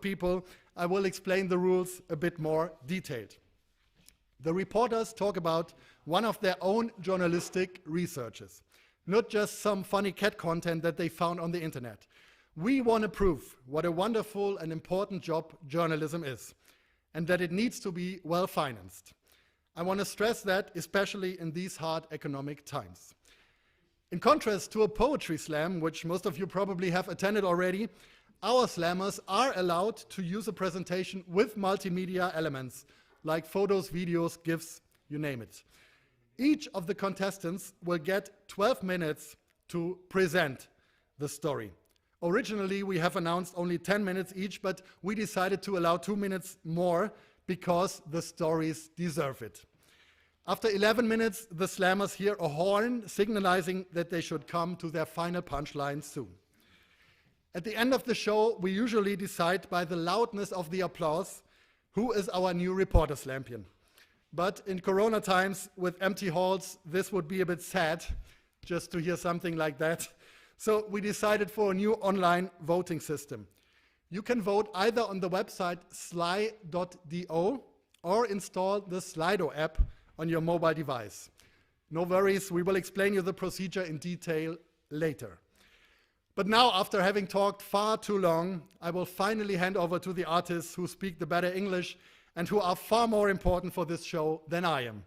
people, I will explain the rules a bit more detailed. The reporters talk about one of their own journalistic researches, not just some funny cat content that they found on the internet. We want to prove what a wonderful and important job journalism is, and that it needs to be well financed. I want to stress that, especially in these hard economic times. In contrast to a poetry slam, which most of you probably have attended already, our slammers are allowed to use a presentation with multimedia elements, like photos, videos, GIFs, you name it. Each of the contestants will get 12 minutes to present the story. Originally, we have announced only 10 minutes each, but we decided to allow 2 minutes more because the stories deserve it. After 11 minutes, the slammers hear a horn signalizing that they should come to their final punchline soon. At the end of the show, we usually decide by the loudness of the applause who is our new reporter slampion. But in Corona times, with empty halls, this would be a bit sad, just to hear something like that. So we decided for a new online voting system. You can vote either on the website sly.do or install the Slido app on your mobile device. No worries, we will explain you the procedure in detail later. But now, after having talked far too long, I will finally hand over to the artists who speak the better English and who are far more important for this show than I am.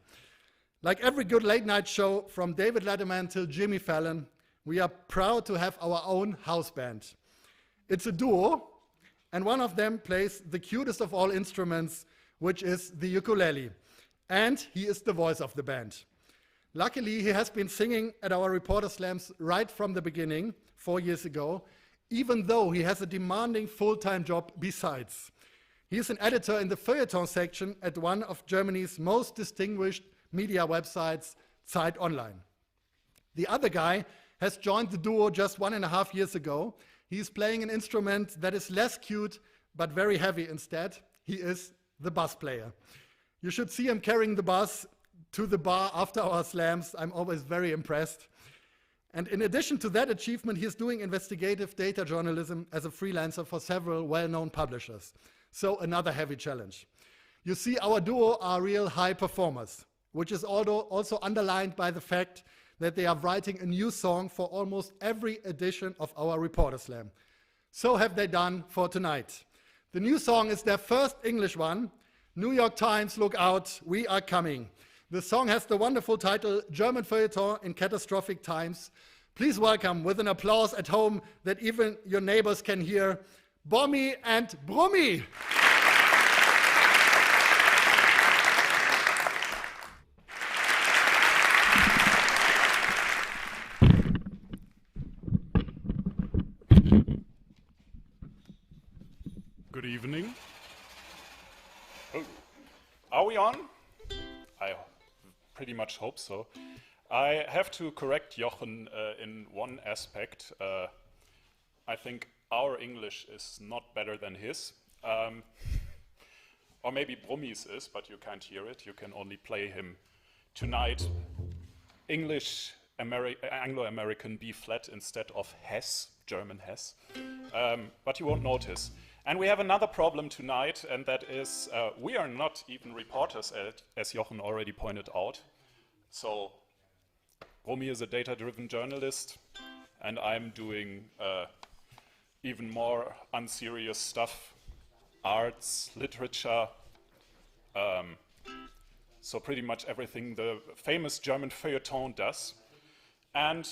Like every good late night show, from David Letterman till Jimmy Fallon, we are proud to have our own house band. It's a duo, and one of them plays the cutest of all instruments, which is the ukulele. And he is the voice of the band. Luckily, he has been singing at our reporter slams right from the beginning, 4 years ago, even though he has a demanding full-time job besides. He is an editor in the feuilleton section at one of Germany's most distinguished media websites, Zeit Online. The other guy has joined the duo just 1.5 years ago. He is playing an instrument that is less cute, but very heavy instead. He is the bass player. You should see him carrying the bass to the bar after our slams. I'm always very impressed. And in addition to that achievement, he is doing investigative data journalism as a freelancer for several well-known publishers. So another heavy challenge. You see, our duo are real high performers, which is also underlined by the fact that they are writing a new song for almost every edition of our Reporter Slam. So have they done for tonight. The new song is their first English one. New York Times, look out, we are coming. The song has the wonderful title, German Feuilleton in Catastrophic Times. Please welcome, with an applause at home that even your neighbors can hear, Bommi and Brummi. Good evening. Oh, are we on? I pretty much hope so. I have to correct Jochen in one aspect. I think our English is not better than his. Or maybe Brummi's is, but you can't hear it. You can only play him tonight. English, Anglo-American B flat instead of Hess, German Hess. But you won't notice. And we have another problem tonight, and that is we are not even reporters, as Jochen already pointed out. So Romy is a data-driven journalist, and I'm doing even more unserious stuff, arts, literature, so pretty much everything the famous German feuilleton does. And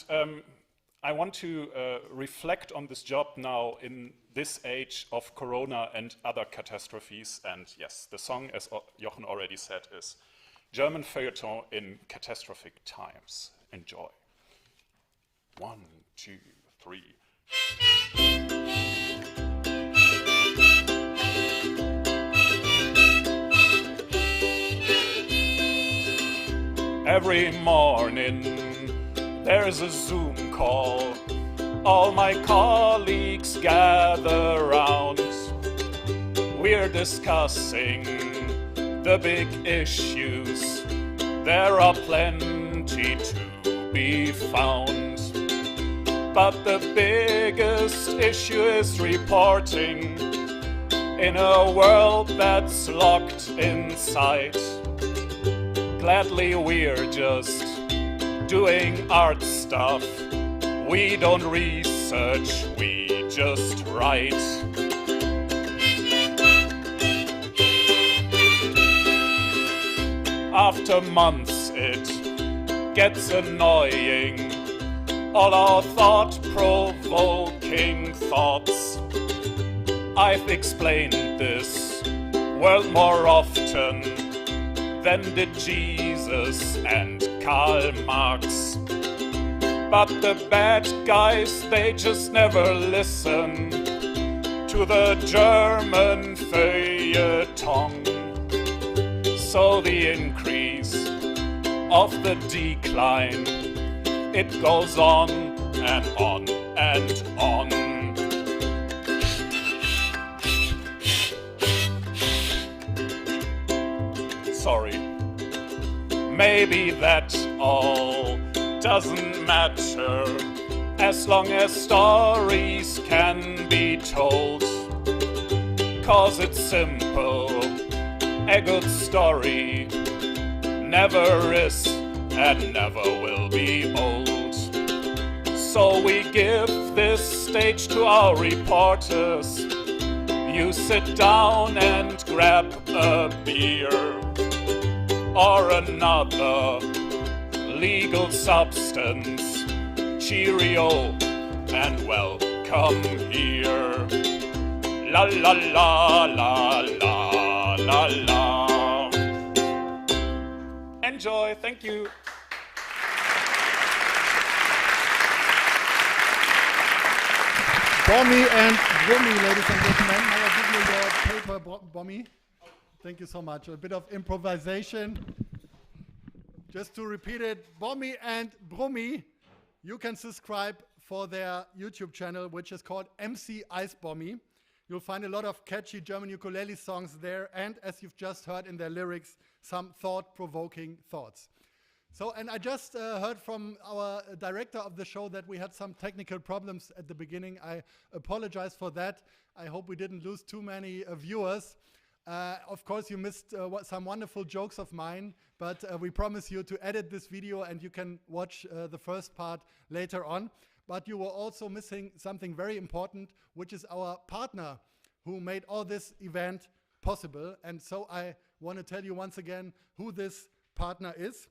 I want to reflect on this job now in this age of Corona and other catastrophes. And yes, the song, as Jochen already said, is German Feuilleton in Catastrophic Times. Enjoy. 1, 2, 3. Every morning there's a Zoom call. All my colleagues gather round. We're discussing the big issues. There are plenty to be found. But the biggest issue is reporting. in a world that's locked inside. Gladly we're just doing art stuff. We don't research, we just write. After months it gets annoying, all our thought-provoking thoughts. I've explained this world more often than did Jesus and Karl Marx. But the bad guys, they just never listen to the German feuilleton. So the increase of the decline, it goes on and on and on. Sorry. Maybe that all doesn't matter as long as stories can be told. 'Cause it's simple, a good story never is and never will be old. So we give this stage to our reporters. You sit down and grab a beer or another legal substance. Cheerio and welcome here. La la la la la la la. Enjoy, thank you. Bommy and Brummy, ladies and gentlemen. May I give you your paper, Bommy? Thank you so much. A bit of improvisation. Just to repeat it, Bommy and Brummy, you can subscribe for their YouTube channel, which is called MC Ice Bommy. You'll find a lot of catchy German ukulele songs there, and as you've just heard in their lyrics, some thought-provoking thoughts. So, and I just heard from our director of the show that we had some technical problems at the beginning. I apologize for that. I hope we didn't lose too many viewers. Of course, you missed some wonderful jokes of mine, but we promise you to edit this video and you can watch the first part later on. But you were also missing something very important, which is our partner who made all this event possible. And so I want to tell you once again who this partner is.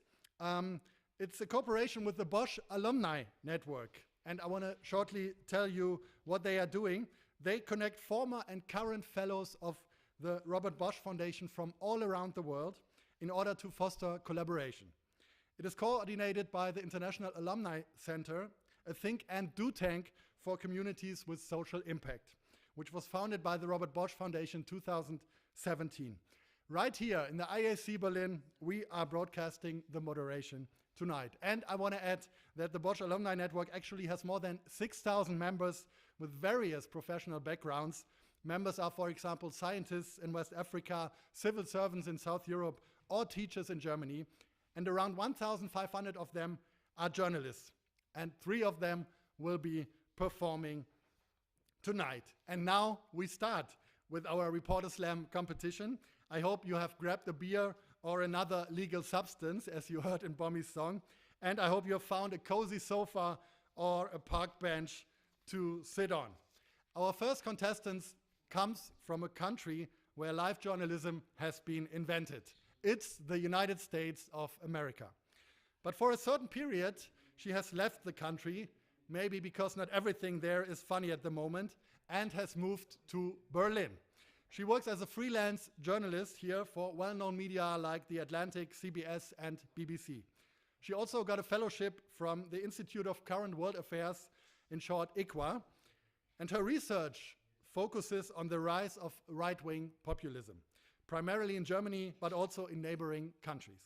It's a cooperation with the Bosch Alumni Network. And I want to shortly tell you what they are doing. They connect former and current fellows of the Robert Bosch Foundation from all around the world in order to foster collaboration. It is coordinated by the International Alumni Center, a think and do tank for communities with social impact, which was founded by the Robert Bosch Foundation 2017. Right here in the IAC Berlin, we are broadcasting the moderation tonight. And I want to add that the Bosch Alumni Network actually has more than 6,000 members with various professional backgrounds. Members are, for example, scientists in West Africa, civil servants in South Europe, or teachers in Germany. And around 1,500 of them are journalists. And 3 of them will be performing tonight. And now we start with our Reporter Slam competition. I hope you have grabbed a beer or another legal substance, as you heard in Bommy's song. And I hope you have found a cozy sofa or a park bench to sit on. Our first contestant comes from a country where live journalism has been invented. It's the United States of America. But for a certain period, she has left the country, maybe because not everything there is funny at the moment, and has moved to Berlin. She works as a freelance journalist here for well-known media like The Atlantic, CBS, and BBC. She also got a fellowship from the Institute of Current World Affairs, in short, ICWA, and her research focuses on the rise of right-wing populism, primarily in Germany, but also in neighboring countries.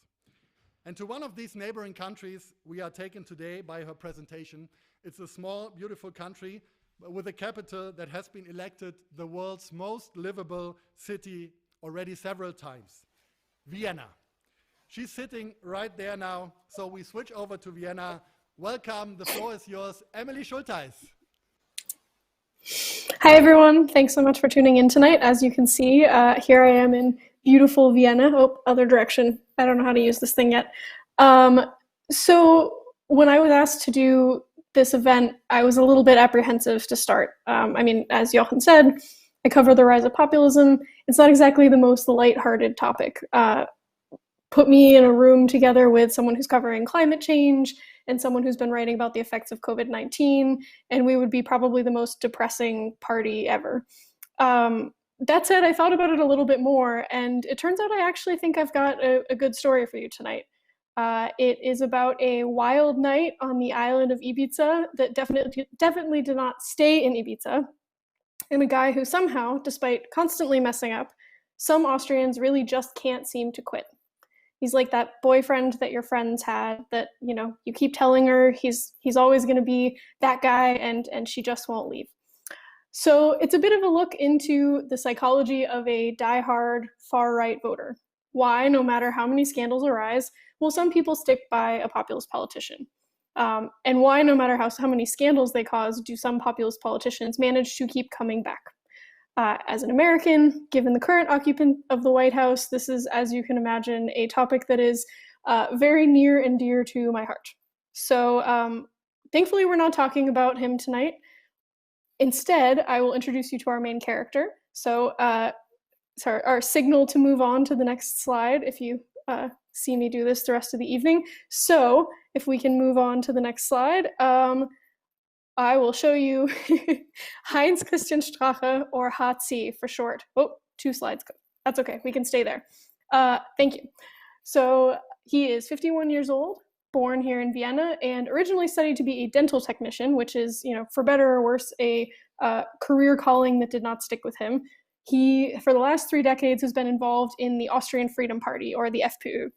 And to one of these neighboring countries, we are taken today by her presentation. It's a small, beautiful country with a capital that has been elected the world's most livable city already several times, Vienna. She's sitting right there now, so we switch over to Vienna. Welcome, the floor is yours, Emily Schultheis. Hi, everyone. Thanks so much for tuning in tonight. As you can see, here I am in beautiful Vienna. Oh, other direction. I don't know how to use this thing yet. So when I was asked to do this event, I was a little bit apprehensive to start. I mean, as Jochen said, I cover the rise of populism. It's not exactly the most lighthearted topic. Put me in a room together with someone who's covering climate change and someone who's been writing about the effects of COVID-19, and we would be probably the most depressing party ever. That said, I thought about it a little bit more, and it turns out I actually think I've got a good story for you tonight. It is about a wild night on the island of Ibiza that definitely did not stay in Ibiza, and a guy who somehow, despite constantly messing up, some Austrians really just can't seem to quit. He's like that boyfriend that your friends had that, you know, you keep telling her he's always going to be that guy, and she just won't leave. So it's a bit of a look into the psychology of a diehard far-right voter. Why, no matter how many scandals arise, will some people stick by a populist politician? And why, no matter how many scandals they cause, do some populist politicians manage to keep coming back? As an American, given the current occupant of the White House, this is, as you can imagine, a topic that is very near and dear to my heart. So thankfully, we're not talking about him tonight. Instead, I will introduce you to our main character. So, sorry, our signal to move on to the next slide if you see me do this the rest of the evening. So, if we can move on to the next slide. I will show you Heinz Christian Strache, or HC for short. Oh, 2 slides. That's okay. We can stay there. Thank you. So he is 51 years old, born here in Vienna, and originally studied to be a dental technician, which is, you know, for better or worse, a career calling that did not stick with him. He, for the last 3 decades, has been involved in the Austrian Freedom Party, or the FPÖ.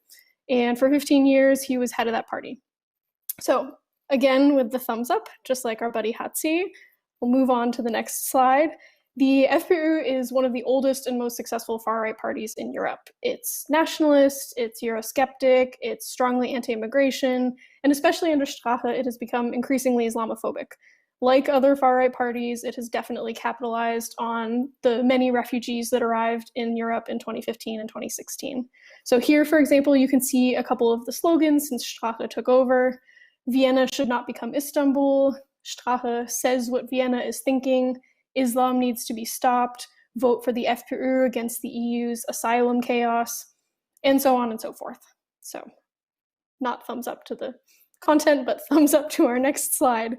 And for 15 years, he was head of that party. So, again, with the thumbs up, just like our buddy HC, we'll move on to the next slide. The FPÖ is one of the oldest and most successful far-right parties in Europe. It's nationalist, it's Eurosceptic, it's strongly anti-immigration, and especially under Strache, it has become increasingly Islamophobic. Like other far-right parties, it has definitely capitalized on the many refugees that arrived in Europe in 2015 and 2016. So here, for example, you can see a couple of the slogans since Strache took over. Vienna should not become Istanbul. Strache says what Vienna is thinking. Islam needs to be stopped. Vote for the FPÖ against the EU's asylum chaos, and so on and so forth. So, not thumbs up to the content, but thumbs up to our next slide.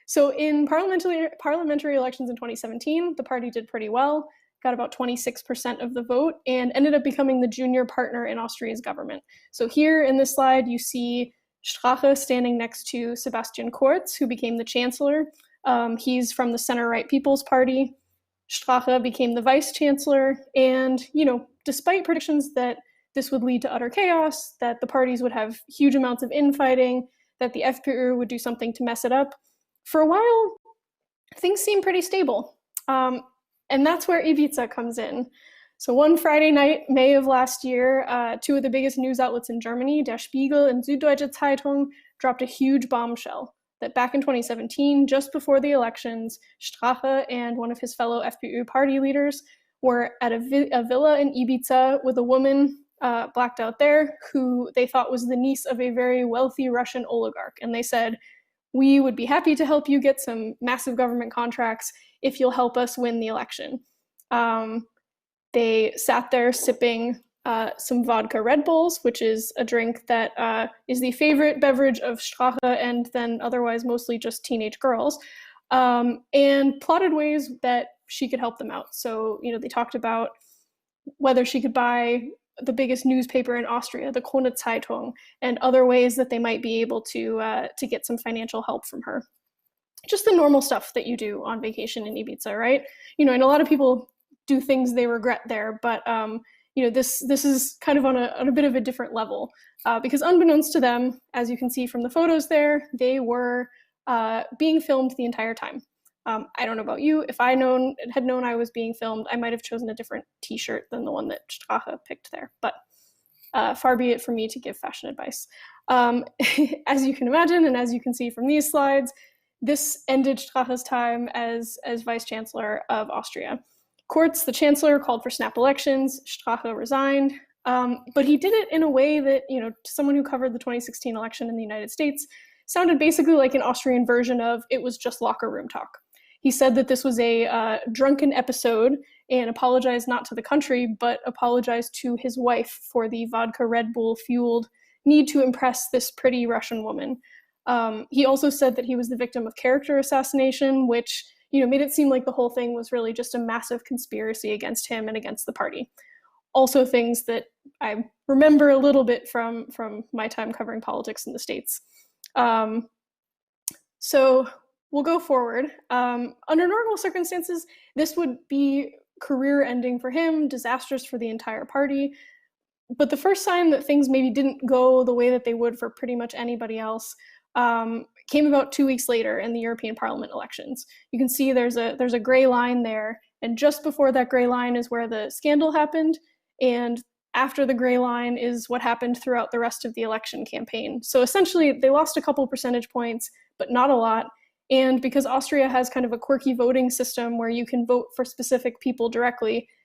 So in parliamentary elections in 2017, the party did pretty well, got about 26% of the vote, and ended up becoming the junior partner in Austria's government. So here in this slide, you see Strache standing next to Sebastian Kurz, who became the chancellor. He's from the center-right People's Party. Strache became the vice chancellor, and, you know, despite predictions that this would lead to utter chaos, that the parties would have huge amounts of infighting, that the FPÖ would do something to mess it up, for a while, things seem pretty stable. And that's where Ibiza comes in. So one Friday night, May of last year, 2 of the biggest news outlets in Germany, Der Spiegel and Süddeutsche Zeitung, dropped a huge bombshell that back in 2017, just before the elections, Strache and one of his fellow FPÖ party leaders were at a villa in Ibiza with a woman blacked out there who they thought was the niece of a very wealthy Russian oligarch. And they said, we would be happy to help you get some massive government contracts if you'll help us win the election. They sat there sipping some vodka Red Bulls, which is a drink that is the favorite beverage of Strache and then otherwise mostly just teenage girls, and plotted ways that she could help them out. So, you know, they talked about whether she could buy the biggest newspaper in Austria, the Krone Zeitung, and other ways that they might be able to get some financial help from her. Just the normal stuff that you do on vacation in Ibiza, right? You know, and a lot of people do things they regret there, but you know, this is kind of on a bit of a different level, because unbeknownst to them, as you can see from the photos there, they were being filmed the entire time. I don't know about you. If I had known I was being filmed, I might have chosen a different t-shirt than the one that Strache picked there, but far be it from me to give fashion advice. As you can imagine, and as you can see from these slides, This ended Strache's time as vice chancellor of Austria. Kurz, the chancellor, called for snap elections. Strache resigned, but he did it in a way that, to someone who covered the 2016 election in the United States, sounded basically like an Austrian version of "it was just locker room talk." He said that this was a drunken episode and apologized not to the country, but apologized to his wife for the vodka Red Bull fueled need to impress this pretty Russian woman. He also said that he was the victim of character assassination, which made it seem like the whole thing was really just a massive conspiracy against him and against the party. Also things that I remember a little bit from my time covering politics in the States. So we'll go forward. Under normal circumstances, this would be career ending for him, disastrous for the entire party. But the first sign that things maybe didn't go the way that they would for pretty much anybody else came about 2 weeks later in the European Parliament elections. You can see there's a gray line there, and just before that gray line is where the scandal happened, and after the gray line is what happened throughout the rest of the election campaign. So essentially, they lost a couple percentage points, but not a lot. And because Austria has kind of a quirky voting system where you can vote for specific people directly,